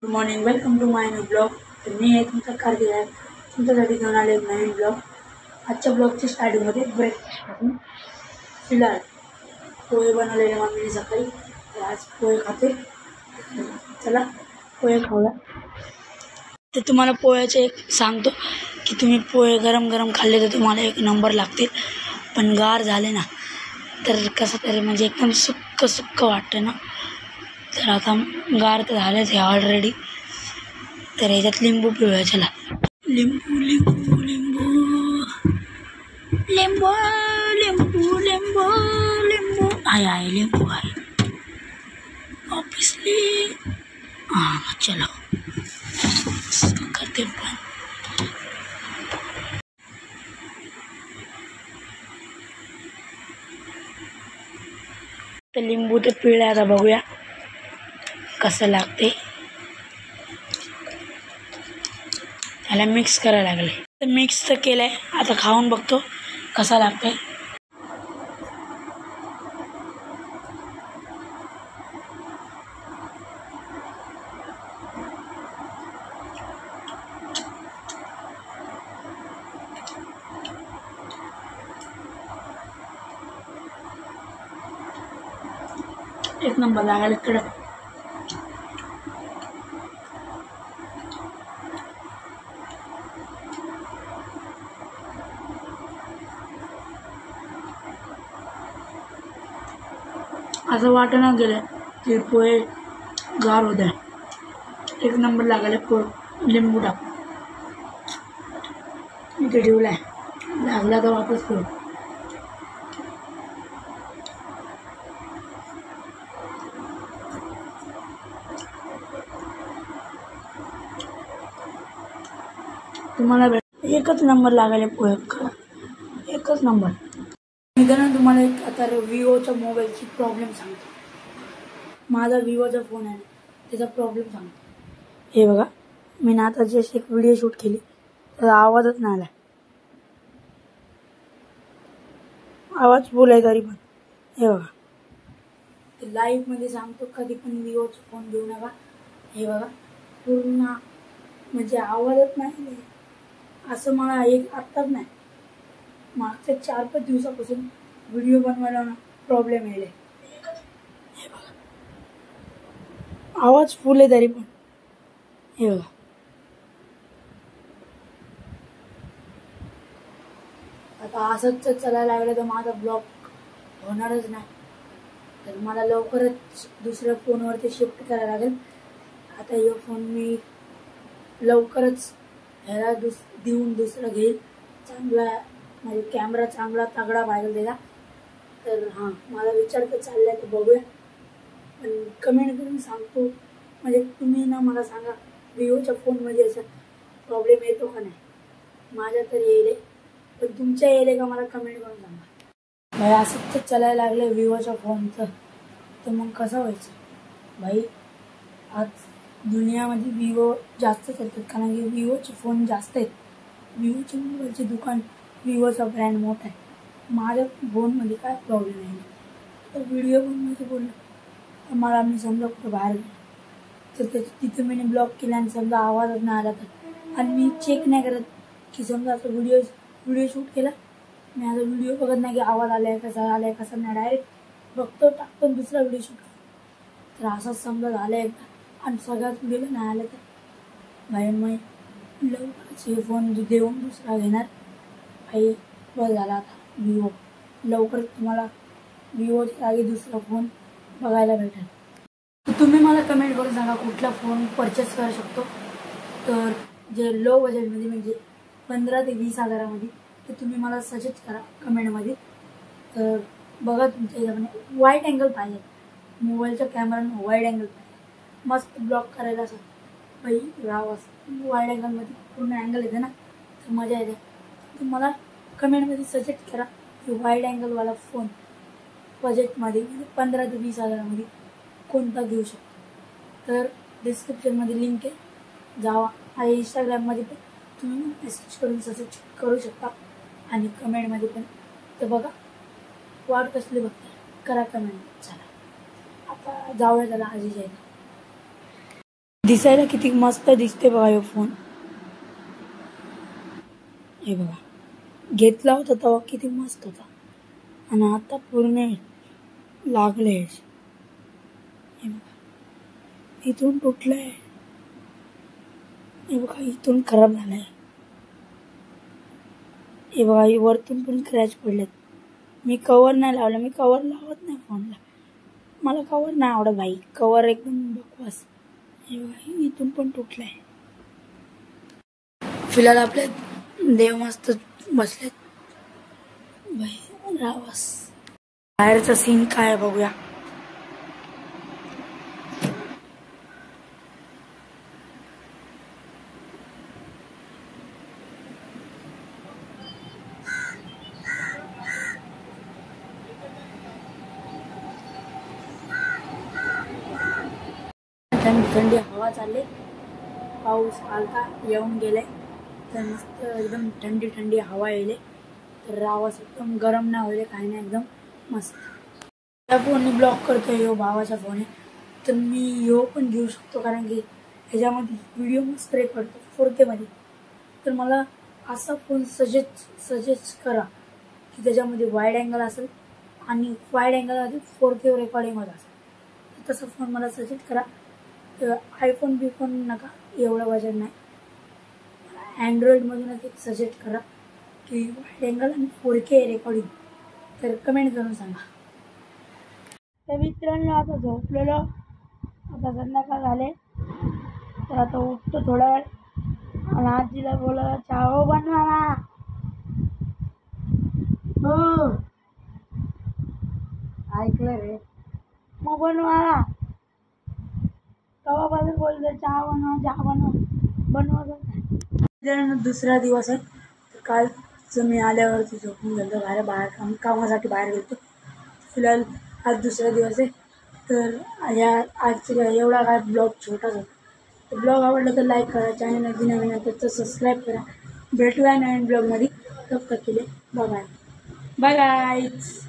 Good morning, welcome to my new blog. तर मी आहे तुमचा कार्तिक आहे. तुमच्यासाठी घेऊन आले एक नवीन ब्लॉग. आजच्या ब्लॉगची स्टार्टिंगमध्ये ब्रेकफास्टपासून फिलहाल पोहे बनवलेले मम्मीने सकाळी. तर आज पोहे खाते. चला पोहे खाऊया. तर तुम्हाला पोह्याचे एक सांगतो की तुम्ही पोहे गरम गरम खाल्ले तर तुम्हाला एक नंबर लागतील. पण गार झाले ना तर कसं तरी म्हणजे एकदम सुक्क सुक्क वाटतं ना. तर आता गार तर झालेच आहे ऑलरेडी. तर ह्याच्यात लिंबू पिळूया. चला लिंबू लिंबू लिंबू लिंबू लिंबू लिंबू लिंबू आहे लिंबू आहे ऑब्वियसली. हां चलो करते पण. तर लिंबू तर पिळलं. आता बघूया कसं लागते. त्याला मिक्स करायला लागले. तर मिक्स तर केलं आहे. आता खाऊन बघतो कसा लागतंय. एक नंबर लागायला कडक. असं वाटणं गेलं की पोहे गार होत आहे. एक नंबर लागायला लिंबू टाक इथे ठेवलाय. लागला तर वापस करू. तुम्हाला एकच नंबर लागायला पोहे. एकच नंबर. मी तर ना तुम्हाला एक आता विवोच्या मोबाईलची प्रॉब्लेम सांगतो. माझा विवोचा फोन आहे त्याचा प्रॉब्लेम सांगतो. हे बघा, मी ना आता जस्ट एक व्हिडिओ शूट केली त्याचा आवाजच नाही आला. आवाज फुल आहे तरी पण. हे बघा, लाईव्हमध्ये सांगतो कधी पण विवोचा फोन घेऊ नका. हे बघा पूर्ण म्हणजे आवाजच नाही. असं मला एक आत्ताच नाही, मागच्या 4-5 दिवसापासून व्हिडिओ बनवायला ना प्रॉब्लेम येईल. हे बघा आवाज फुल आहे तरी पण. हे बघा आता असंच चालायला लागलं तर माझा ब्लॉग होणारच नाही. तर मला लवकरच दुसऱ्या फोनवरती शिफ्ट करायला लागेल. आता हे फोन मी लवकरच ह्याला देऊन दुसरा घेईल. चांगला म्हणजे कॅमेरा चांगला तगडा पाहिजे त्याला. तर हां मला विचार तर चाललाय तर बघूया. पण कमेंट करून सांगतो म्हणजे तुम्ही ना मला सांगा विवोच्या फोनमध्ये असा प्रॉब्लेम येतो का नाही. माझ्या तर येईल पण तुमच्या येईल का मला कमेंट करून सांगा. भाई असंच तर चालायला लागलं विवोच्या फोनचं तर मग कसं व्हायचं भाई. आज दुनियामध्ये विवो जास्त चालतात कारण की विवोचे फोन जास्त आहेत. विवोचे मोबाईलचे दुकान विवोचा ब्रँड मोठा आहे. माझ्या फोनमध्ये काय प्रॉब्लेम आहे तर व्हिडिओ बनवायचं बोललं तर मला मी समजा कुठं बाहेर गेलो तर तिथं मी ब्लॉक केला आणि समजा आवाजच नाही आला तर आणि मी चेक नाही करत की समजा असं व्हिडिओ शूट केला. मी आता व्हिडिओ बघत नाही की आवाज आलाय कसा आलाय कसा नाही. डायरेक्ट बघतो टाकतो दुसरा व्हिडिओ शूट करतो. तर असंच समजा झालं एकदा आणि सगळ्यात व्हिडिओला नाही आलं तर भाई मी लवकरच हे फोन देऊन दुसरा घेणार. भाई बस झाला आता विवो. लवकरच तुम्हाला विवोच्या जागी दुसरा फोन बघायला भेटेल. तर तुम्ही मला कमेंट करून सांगा कुठला फोन परचेस करू शकतो. तर जे लो बजेटमध्ये म्हणजे 15 ते 20 हजारामध्ये तर तुम्ही मला सजेस्ट करा कमेंटमध्ये. तर बघा तुमच्या हिशोबाने वाईड अँगल पाहिजे. मोबाईलच्या कॅमेरानं वाईड अँगल पाहिजे. मस्त ब्लॉक करायला असं बाई राव असं वाईड अँगलमध्ये पूर्ण अँगल येते ना तर मजा येते. तर मला कमेंटमध्ये सजेस्ट करा की वाईड अँगलवाला फोन बजेटमध्ये म्हणजे 15 ते 20 हजारामध्ये कोणता घेऊ शकतो. तर डिस्क्रिप्शनमध्ये लिंक आहे जावा. आणि इंस्टाग्राममध्ये पण तुम्ही मेसेज करून सजेस्ट करू शकता आणि कमेंटमध्ये पण. तर बघा वाट कसली बघता करा कमेंट. चला आता जाऊया त्याला आजी जायला. दिसायला किती मस्त दिसते बघा हे फोन. हे बघा, घेतला होता तेव्हा किती मस्त होता आणि आता पूर्ण लागले. हे बघा, इथून तुटलंय. हे बघा, इथून खराब झालाय. हे बघा, वरतून पण क्रॅच पडलेत. मी कवर नाही लावला. मी कवर लावत नाही फोनला. मला कवर नाही आवडत भाई. कवर एकदम बकवास. हे बघा, इथून पण तुटलंय. फिलहाल आपले देव मस्त बसलेत. भाई रावस. बाहेरचा सीन काय आहे बघूया. थंडी हवा चालली. पाऊस आलता, येऊन गेले. तर मस्त एकदम थंडी थंडी हवा येईल. तर रावस एकदम गरम नाही होईल, काही नाही, एकदम मस्त. त्या फोनने ब्लॉक करतोय ह्यो भावाचा फोन आहे. तर मी ह्यो पण घेऊ शकतो, कारण की ह्याच्यामध्ये व्हिडिओ मस्त रेकॉर्ड करतो 4K मध्ये. तर मला असा फोन सजेस्ट करा की त्याच्यामध्ये वाईड अँगल असेल आणि वाईड अँगलमध्ये 4K रेकॉर्डिंग होत असेल. तसा फोन मला सजेस्ट करा. आयफोन बिफोन नका, एवढं बजेट नाही. अँड्रॉइडमधूनच एक सजेस्ट करा की वाईड अँगल आणि 4K रेकॉर्डिंग. तर कमेंट करून सांगा. तर मित्रांनो, आता झोपलेलो. आता संध्याकाळ झाले. तर आता उठतो थोडा वेळ आणि आजीला बोलायला चहा बनवा ना. हो, ऐकलं रे. मग बनवा ना. तेव्हापासून बोलतो चहा बनवा. दुसरा दिवस आहे. कालचं मी आल्यावरती झोपून गेलो. बाहेर कामासाठी बाहेर गेलो. फिलहाल आज दुसरा दिवस आहे. तर आजचा एवढा काय ब्लॉग छोटाच होता. तर ब्लॉग आवडला तर लाईक करा. चॅनल नवीन तर सबस्क्राईब करा. भेटूया नवीन ब्लॉगमध्ये. तब तक के लिए बाय बाय. Bye guys.